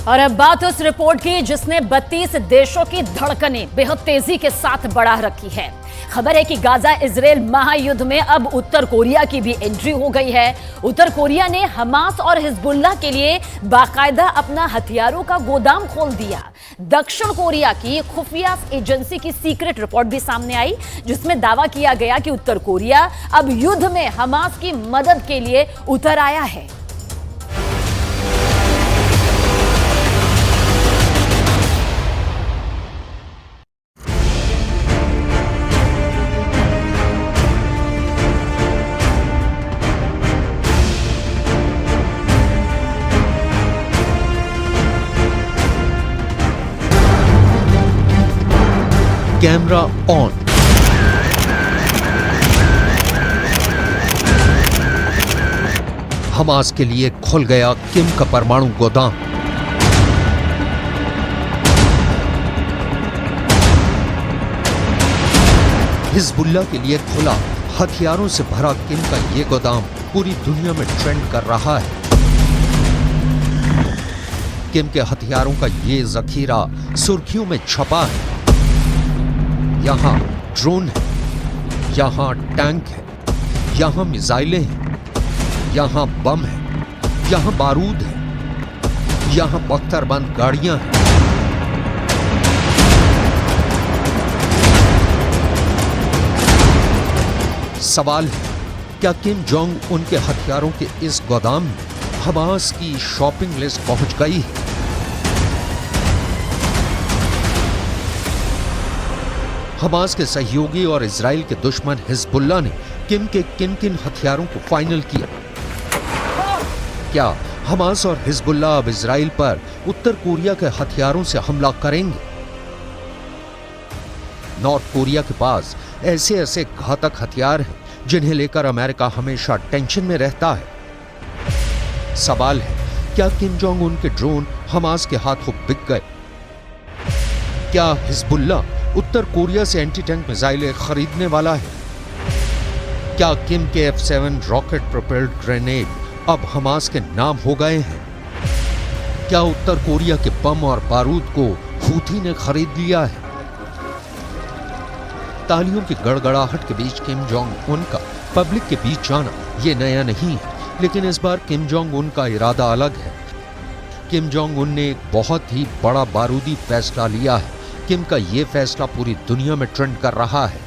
और अब बात उस रिपोर्ट की जिसने 32 देशों की धड़कनें बेहद तेजी के साथ बढ़ा रखी है। खबर है कि गाजा इजराइल महायुद्ध में अब उत्तर कोरिया की भी एंट्री हो गई है। उत्तर कोरिया ने हमास और हिजबुल्लाह के लिए बाकायदा अपना हथियारों का गोदाम खोल दिया। दक्षिण कोरिया की खुफिया एजेंसी की सीक्रेट रिपोर्ट भी सामने आई, जिसमें दावा किया गया कि उत्तर कोरिया अब युद्ध में हमास की मदद के लिए उतर आया है। Camera on. हमास के लिए खुल गया किम का परमाणु गोदाम। हिजबुल्लाह के लिए खुला हथियारों से भरा किम का ये गोदाम पूरी दुनिया में ट्रेंड कर रहा है। किम के हथियारों का ये जखीरा सुर्खियों में छपा है। यहां ड्रोन है, यहां टैंक है, यहां मिसाइलें हैं, यहां बम है, यहां बारूद है, यहां बख्तरबंद गाड़ियां हैं। सवाल है, क्या किम जोंग उनके हथियारों के इस गोदाम में हमास की शॉपिंग लिस्ट पहुंच गई है? हमास के सहयोगी और इजराइल के दुश्मन हिजबुल्लाह ने किम के किन किन हथियारों को फाइनल किया? क्या हमास और हिजबुल्लाह अब इजराइल पर उत्तर कोरिया के हथियारों से हमला करेंगे? नॉर्थ कोरिया के पास ऐसे ऐसे घातक हथियार हैं जिन्हें लेकर अमेरिका हमेशा टेंशन में रहता है। सवाल है, क्या किम जोंग उन के ड्रोन हमास के हाथों बिक गए? क्या हिजबुल्लाह उत्तर कोरिया से एंटी टैंक मिसाइलें खरीदने वाला है? क्या किम के F-7 रॉकेट प्रोपेल्ड ग्रेनेड अब हमास के नाम हो गए हैं? क्या उत्तर कोरिया के बम और बारूद को हूथी ने खरीद लिया है? तालियों की गड़गड़ाहट के बीच किम जोंग उन का पब्लिक के बीच जाना ये नया नहीं है, लेकिन इस बार किम जोंग उन का इरादा अलग है। किम जोंग उन ने एक बहुत ही बड़ा बारूदी फैसला लिया है। किम का यह फैसला पूरी दुनिया में ट्रेंड कर रहा है।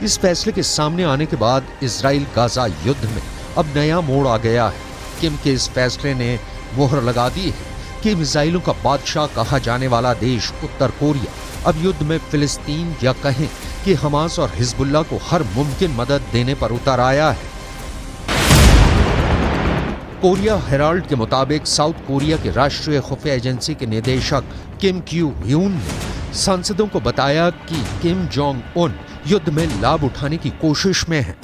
इस फैसले के सामने आने के बाद इजराइल गाजा युद्ध में अब नया मोड़ आ गया है। किम के इस फैसले ने मोहर लगा दी है कि मिसाइलों का बादशाह कहा जाने वाला देश उत्तर कोरिया अब युद्ध में फिलिस्तीन या कहें कि हमास और हिजबुल्लाह को हर मुमकिन मदद देने पर उतर आया है। कोरिया हेराल्ड के मुताबिक साउथ कोरिया के राष्ट्रीय खुफिया एजेंसी के निदेशक किम क्यू ह्यून ने सांसदों को बताया कि किम जोंग उन युद्ध में लाभ उठाने की कोशिश में हैं।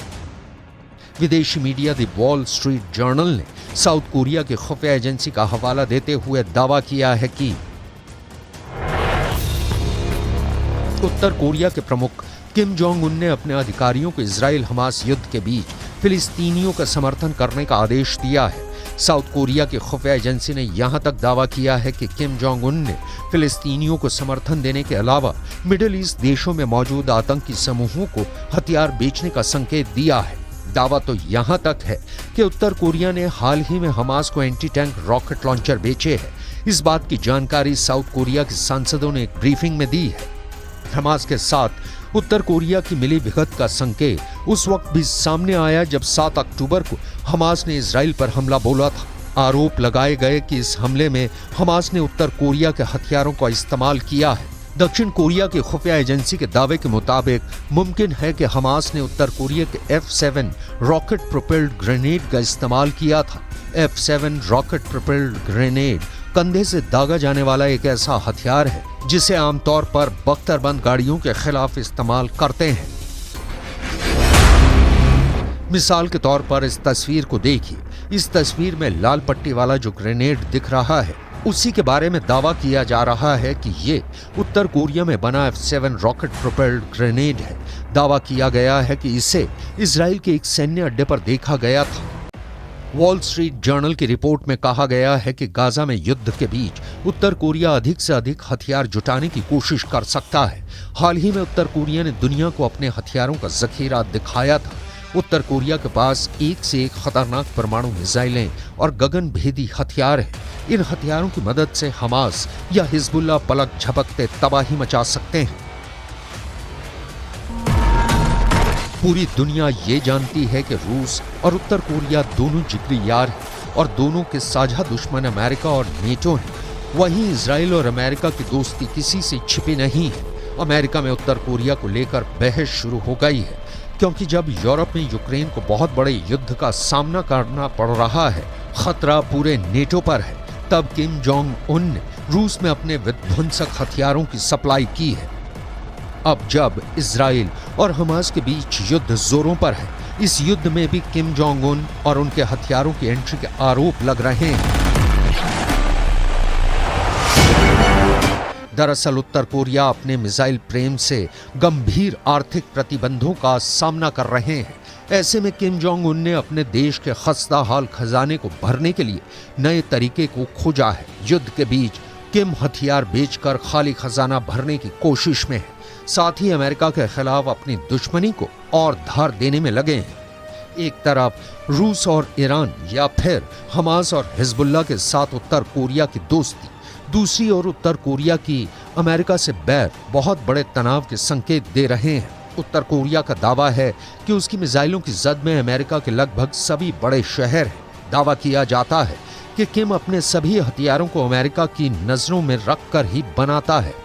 विदेशी media the wall street journal ने साउथ कोरिया के खुफिया एजेंसी का हवाला देते हुए दावा किया है कि उत्तर कोरिया के प्रमुख किम जोंग उन ने अपने अधिकारियों को इजराइल हमास युद्ध के बीच फिलिस्तीनियों का समर्थन करने का आदेश दिया है। साउथ कोरिया की खुफिया एजेंसी ने यहां तक दावा किया है कि किम जोंग उन ने फिलिस्तीनियों को समर्थन देने के अलावा मिडिल ईस्ट देशों में मौजूद आतंकी समूहों को हथियार बेचने का संकेत दिया है। दावा तो यहां तक है कि उत्तर कोरिया ने हाल ही में हमास को एंटी टैंक रॉकेट लॉन्चर बेचे हैं। इस बात की जानकारी साउथ कोरिया के सांसदों ने एक ब्रीफिंग में दी है। हमास के साथ उत्तर कोरिया की मिली भगत का संकेत उस वक्त भी सामने आया जब 7 अक्टूबर को हमास ने इजराइल पर हमला बोला था। आरोप लगाए गए कि इस हमले में हमास ने उत्तर कोरिया के हथियारों का इस्तेमाल किया है। दक्षिण कोरिया की खुफिया एजेंसी के दावे के मुताबिक मुमकिन है कि हमास ने उत्तर कोरिया के F-7 रॉकेट प्रोपेल्ड ग्रेनेड का इस्तेमाल किया था। F-7 रॉकेट प्रोपेल्ड ग्रेनेड कंधे से दागा जाने वाला एक ऐसा हथियार है जिसे आमतौर पर बख्तरबंद गाड़ियों के खिलाफ इस्तेमाल करते हैं। मिसाल के तौर पर इस तस्वीर को देखिए। इस तस्वीर में लाल पट्टी वाला जो ग्रेनेड दिख रहा है, उसी के बारे में दावा किया जा रहा है कि ये उत्तर कोरिया में बना F-7 रॉकेट प्रोपेल्ड ग्रेनेड है। दावा किया गया है कि इसे इजराइल के एक सैन्य अड्डे पर देखा गया था। वॉल स्ट्रीट जर्नल की रिपोर्ट में कहा गया है कि गाजा में युद्ध के बीच उत्तर कोरिया अधिक से अधिक हथियार जुटाने की कोशिश कर सकता है। हाल ही में उत्तर कोरिया ने दुनिया को अपने हथियारों का जखीरा दिखाया था। उत्तर कोरिया के पास एक से एक खतरनाक परमाणु मिसाइलें और गगनभेदी हथियार हैं। इन हथियारों की मदद से हमास या हिजबुल्लाह पलक झपकते तबाही मचा सकते हैं। पूरी दुनिया ये जानती है कि रूस और उत्तर कोरिया दोनों जिगरी यार हैं और दोनों के साझा दुश्मन अमेरिका और नेटो हैं। वहीं इजराइल और अमेरिका की दोस्ती किसी से छिपी नहीं है। अमेरिका में उत्तर कोरिया को लेकर बहस शुरू हो गई है, क्योंकि जब यूरोप में यूक्रेन को बहुत बड़े युद्ध का सामना करना पड़ रहा है, खतरा पूरे नेटो पर है, तब किम जोंग उन ने रूस में अपने विध्वंसक हथियारों की सप्लाई की है। अब जब इजराइल और हमास के बीच युद्ध जोरों पर है, इस युद्ध में भी किम जोंग उन और उनके हथियारों की एंट्री के आरोप लग रहे हैं। दरअसल उत्तर कोरिया अपने मिसाइल प्रेम से गंभीर आर्थिक प्रतिबंधों का सामना कर रहे हैं। ऐसे में किम जोंग उन ने अपने देश के खस्ता हाल खजाने को भरने के लिए नए तरीके को खोजा है। युद्ध के बीच किम हथियार बेचकर खाली खजाना भरने की कोशिश में है। साथ ही अमेरिका के खिलाफ अपनी दुश्मनी को और धार देने में लगे हैं। एक तरफ रूस और ईरान या फिर हमास और हिजबुल्लाह के साथ उत्तर कोरिया की दोस्ती, दूसरी ओर उत्तर कोरिया की अमेरिका से बैर बहुत बड़े तनाव के संकेत दे रहे हैं। उत्तर कोरिया का दावा है कि उसकी मिसाइलों की जद में अमेरिका के लगभग सभी बड़े शहर हैं। दावा किया जाता है कि किम अपने सभी हथियारों को अमेरिका की नजरों में रखकर ही बनाता है।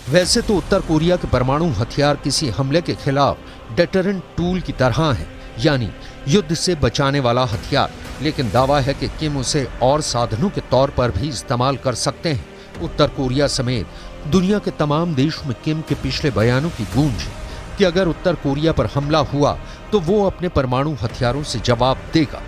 वैसे तो उत्तर कोरिया के परमाणु हथियार किसी हमले के खिलाफ डेटरेंट टूल की तरह हैं, यानी युद्ध से बचाने वाला हथियार, लेकिन दावा है कि किम उसे और साधनों के तौर पर भी इस्तेमाल कर सकते हैं। उत्तर कोरिया समेत दुनिया के तमाम देशों में किम के पिछले बयानों की गूंज है कि अगर उत्तर कोरिया पर हमला हुआ तो वो अपने परमाणु हथियारों से जवाब देगा।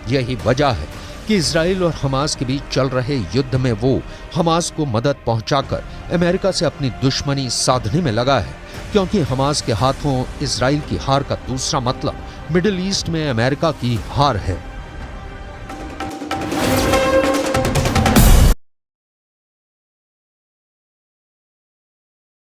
यही वजह है कि इजराइल और हमास के बीच चल रहे युद्ध में वो हमास को मदद पहुंचाकर अमेरिका से अपनी दुश्मनी साधने में लगा है, क्योंकि हमास के हाथों इजराइल की हार का दूसरा मतलब मिडिल ईस्ट में अमेरिका की हार है।